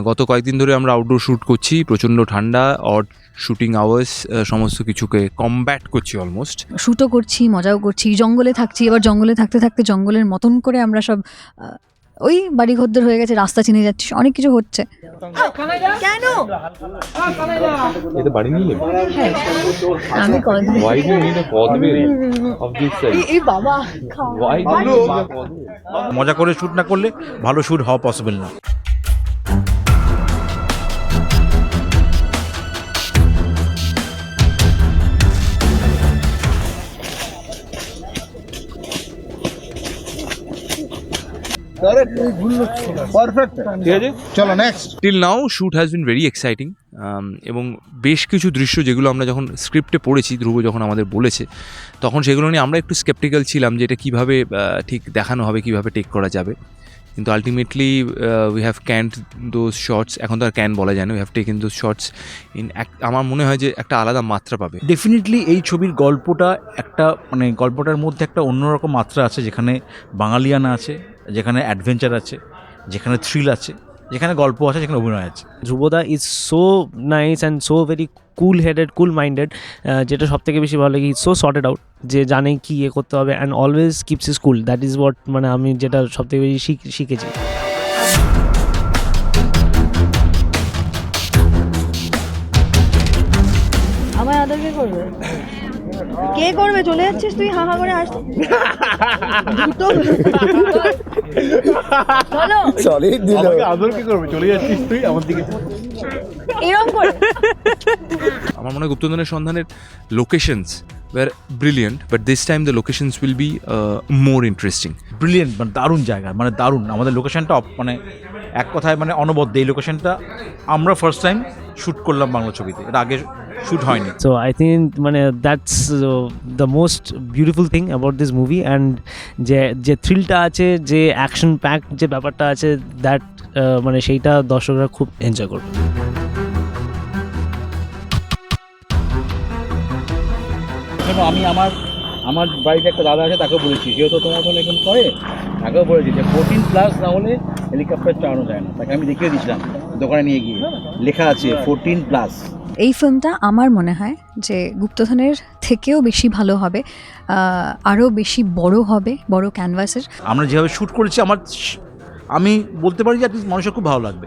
গত কয়েকদিন ধরে আমরা আউটডোর শ্যুট করছি, প্রচণ্ড ঠান্ডা, অড শুটিং আওয়ার্স, সমস্ত কিছুকে কমব্যাট করছি অলমোস্ট। শ্যুটও করছি, মজাও করছি, জঙ্গলে থাকছি। এবার জঙ্গলে থাকতে থাকতে জঙ্গলের মতন করে আমরা সব ওই বাড়ি ঘরদের হয়ে গেছে, রাস্তা চিনে যাচ্ছি, অনেক কিছু হচ্ছে। কেন এটা বাড়ি নিয়ে হ্যাঁ আমি এই বাবা মজা করে শ্যুট না করলে ভালো শ্যুট হওয়া পসিবল না। Till now shoot has been very exciting, এবং বেশ কিছু দৃশ্য যেগুলো আমরা যখন স্ক্রিপ্টে পড়েছি, ধ্রুব যখন আমাদের বলেছে, তখন সেগুলো নিয়ে আমরা একটু স্কেপটিক্যাল ছিলাম যে এটা কীভাবে ঠিক দেখানো হবে, কীভাবে টেক করা যাবে। কিন্তু ultimately we have canned those shots. এখন তো আর ক্যান বলা যায় না, we have taken those shots in আমার মনে হয় যে একটা আলাদা মাত্রা পাবে। ডেফিনেটলি এই ছবির গল্পটা একটা মানে গল্পটার মধ্যে একটা অন্যরকম মাত্রা আছে, যেখানে বাঙালিয়ানা আছে, যেখানে অ্যাডভেঞ্চার আছে, যেখানে থ্রিল আছে, যেখানে গল্প আছে, যেখানে অভিনয় আছে। ধ্রুবদা is so nice and so very cool headed, cool minded, যেটা সব থেকে বেশি ভালো লাগে, ইজ সো সর্টেড আউট, যে জানে কি ইয়ে করতে হবে and always keeps is cool. That is what মানে আমি যেটা সব থেকে বেশি শিখেছি। আমায় আদর কে করবে? কে করবে? চলে যাচ্ছিস তুই, হা হা করে আস। দুটো চলো চলে দিল। আদর কি করবে? চলে যাচ্ছিস তুই আমার দিকে এরকম করে। আমার মনে হয় গুপ্তধনের সন্ধানের locations were brilliant, but this time the locations will be more interesting. Brilliant, মানে দারুণ জায়গা, মানে দারুণ। আমাদের লোকেশনটা মানে এক কথায় মানে অনবদ্য। এই লোকেশনটা আমরা ফার্স্ট টাইম শ্যুট করলাম বাংলা ছবিতে, এর আগে শ্যুট হয়নি। সো আই থিঙ্ক মানে that's the most beautiful thing about this movie. And যে থ্রিলটা আছে, যে অ্যাকশন প্যাক যে ব্যাপারটা আছে, দ্যাট মানে সেইটা দর্শকরা খুব এনজয় করবে। আমি আমার বাড়িতে একটা দাদা আছে, তাকেও বলেছি, যেহেতু তোমার ফোন এখন করে, তাকেও বলেছি যে 14+ না হলে হেলিকপ্টার চালানো যায় না। তাকে আমি দেখিয়ে দিয়েছিলাম দোকানে নিয়ে গিয়ে, লেখা আছে 14+। এই ফিল্মটা আমার মনে হয় যে গুপ্তধনের থেকেও বেশি ভালো হবে, আরও বেশি বড় হবে, বড় ক্যানভাসের। আমরা যেভাবে শ্যুট করেছি আমি বলতে পারি যে মানুষের খুব ভালো লাগবে।